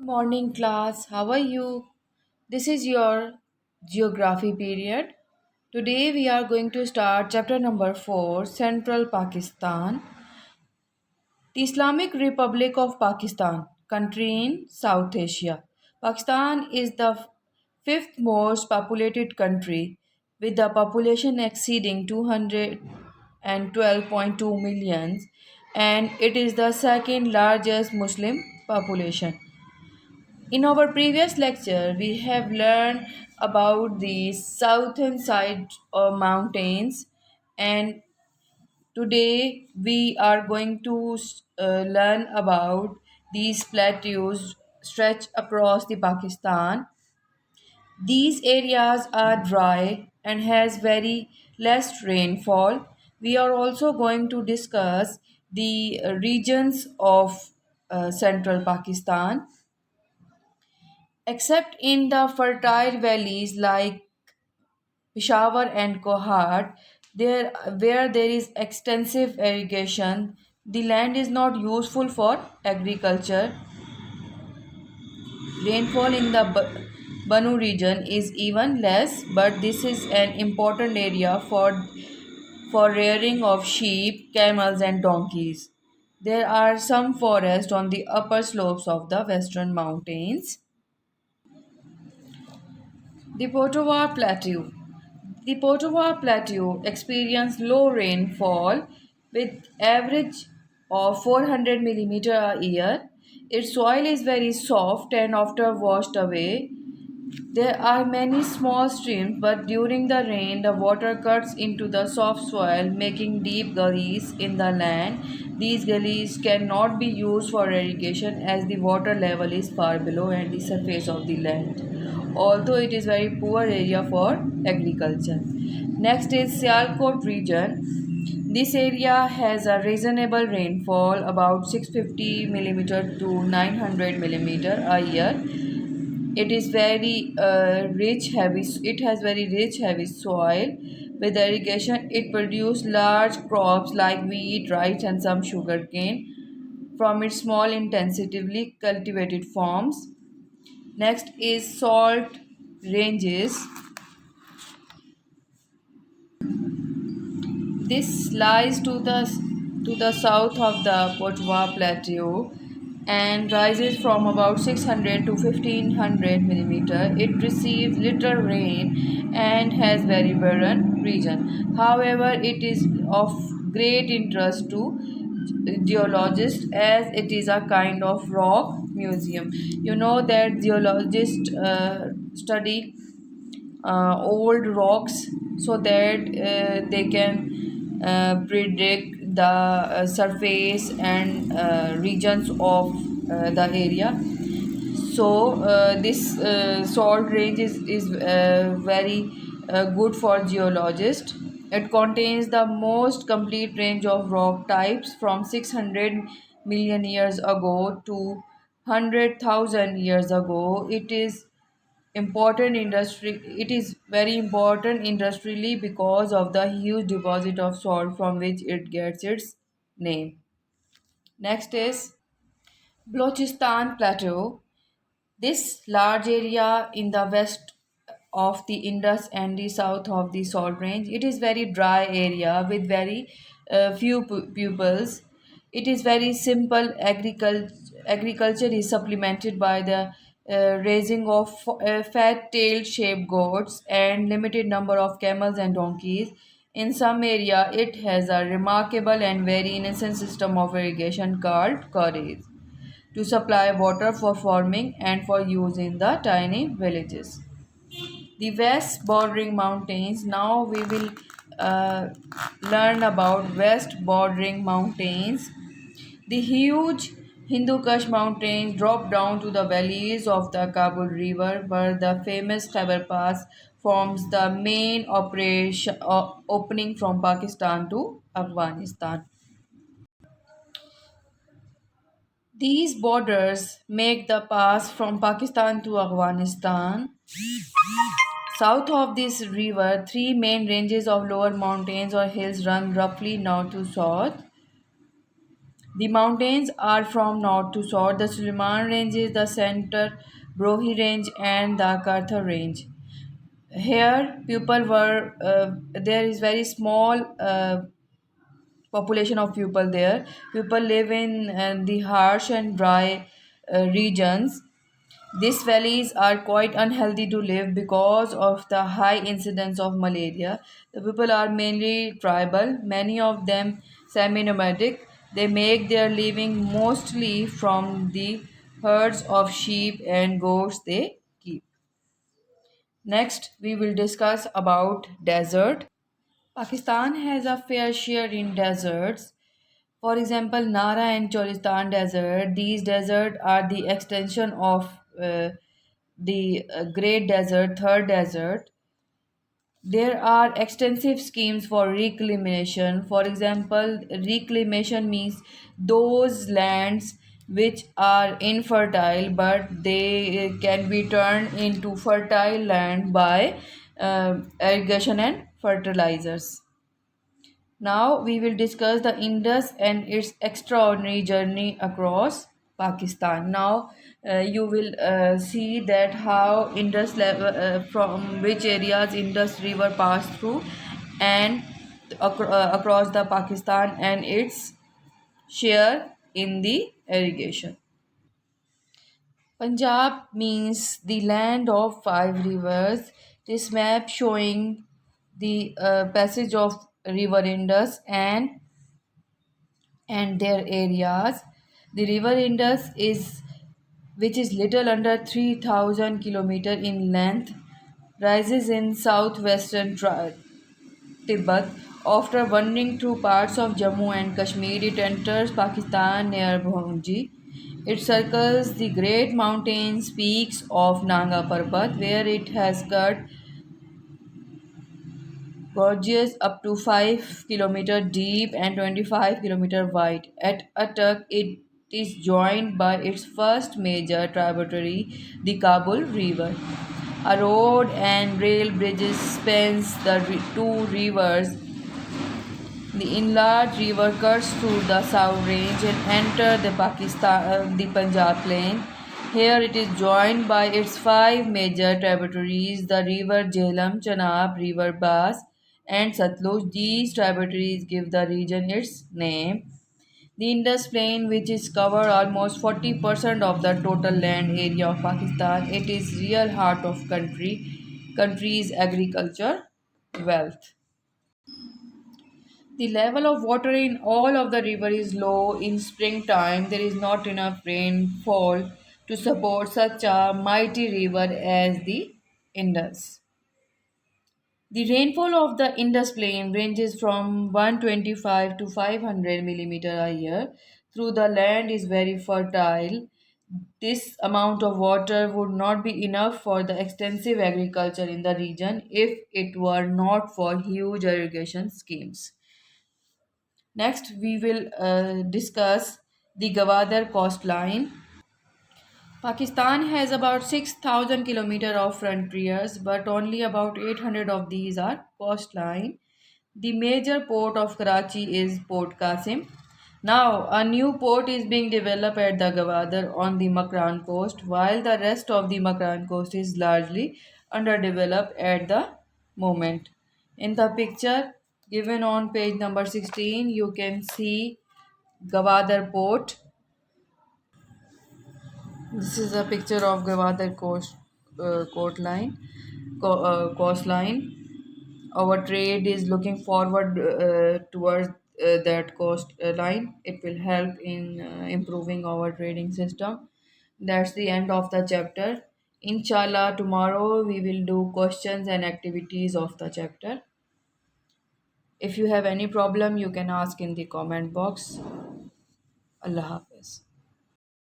Morning class, how are you? This is your geography period. Today we are going to start chapter number 4, Central Pakistan. The Islamic Republic of Pakistan, country in South Asia. Pakistan is the fifth most populated country with the population exceeding 212.2 millions, and it is the second largest Muslim population. In our previous lecture, we have learned about the southern side of mountains, and today we are going to learn about these plateaus stretch across the Pakistan. These areas are dry and has very less rainfall. We are also going to discuss the regions of central Pakistan. Except in the fertile valleys like Peshawar and Kohat, where there is extensive irrigation, the land is not useful for agriculture. Rainfall in the Banu region is even less, but this is an important area for rearing of sheep, camels, and donkeys. There are some forests on the upper slopes of the western mountains. The Potawar Plateau. The Potawar Plateau experiences low rainfall with average of 400 millimeter a year. Its soil is very soft and after washed away. There are many small streams, but during the rain, the water cuts into the soft soil, making deep gullies in the land. These gullies cannot be used for irrigation as the water level is far below and the surface of the land, although it is very poor area for agriculture. Next is Sialkot region. This area has a reasonable rainfall about 650 millimeter to 900 millimeter a year. It is very rich heavy, it has very rich heavy soil. With irrigation it produces large crops like wheat, rice, and some sugarcane from its small intensively cultivated farms. Next is salt ranges. This lies to the south of the Potwa Plateau and rises from about 600 to 1500 millimeter. It receives little rain and has very barren region. However, it is of great interest to geologists as it is a kind of rock museum. You know that geologists study old rocks so that they can predict the surface and regions of the area. So this salt range is very good for geologists. It contains the most complete range of rock types from 600 million years ago to 100,000 years ago. It is very important industrially because of the huge deposit of salt from which it gets its name. Next is Balochistan Plateau. This large area in the west of the Indus and the south of the Salt Range, it is very dry area with very few pupils. It is very simple. Agriculture is supplemented by the raising of fat-tailed sheep goats and limited number of camels and donkeys. In some area, it has a remarkable and very innocent system of irrigation called quarries to supply water for farming and for use in the tiny villages. The west bordering mountains. Now we will uh, learn about west bordering mountains. The huge Hindu Kush mountains drop down to the valleys of the Kabul River, where the famous Khyber Pass forms the main opening from Pakistan to Afghanistan. These borders make the pass from Pakistan to Afghanistan. South of this river, three main ranges of lower mountains or hills run roughly north to south. The mountains are from north to south. The Suleiman Range is the center, Brohi Range, and the Karthar Range. Here, people were there is very small population of people there. People live in the harsh and dry regions. These valleys are quite unhealthy to live because of the high incidence of malaria. The people are mainly tribal, many of them semi nomadic. They make their living mostly from the herds of sheep and goats they keep. Next, we will discuss about desert. Pakistan has a fair share in deserts. For example, Nara and Cholistan Desert. These deserts are the extension of the Great Desert, Third Desert. There are extensive schemes for reclamation. For example, reclamation means those lands which are infertile but they can be turned into fertile land by irrigation and fertilizers. Now we will discuss the Indus and its extraordinary journey across Pakistan. Now you will see that how Indus from which areas Indus River passed through and across the Pakistan and its share in the irrigation. Punjab means the land of five rivers. This map showing the passage of river Indus and their areas. The river Indus is which is little under 3000 kilometer in length, rises in southwestern Tibet. After wandering through parts of Jammu and Kashmir, it enters Pakistan near Bhonji. It circles the great mountains peaks of Nanga Parbat, where it has cut gorges up to 5 kilometer deep and 25 kilometer wide. At Attock, it is joined by its first major tributary, the Kabul River. A road and rail bridges spans the two rivers. The enlarged river cuts through the South Range and enters the Punjab Plain. Here it is joined by its five major tributaries, the river Jhelum, Chenab, river Bas, and Satluj. These tributaries give the region its name. The Indus Plain, which is cover almost 40% of the total land area of Pakistan, it is real heart of country's agriculture wealth. The level of water in all of the river is low. In springtime, there is not enough rainfall to support such a mighty river as the Indus. The rainfall of the Indus Plain ranges from 125 to 500 millimeter a year. Through the land is very fertile. This amount of water would not be enough for the extensive agriculture in the region if it were not for huge irrigation schemes. Next, we will discuss the Gwadar coastline. Pakistan has about 6,000 kilometers of frontiers, but only about 800 of these are coastline. The major port of Karachi is Port Qasim. Now, a new port is being developed at the Gwadar on the Makran coast, while the rest of the Makran coast is largely underdeveloped at the moment. In the picture given on page number 16, you can see Gwadar port. This is a picture of Gwadar coastline. Our trade is looking forward towards that coastline. It will help in improving our trading system. That's the end of the chapter. Inshallah, tomorrow we will do questions and activities of the chapter. If you have any problem, you can ask in the comment box. Allah Hafiz.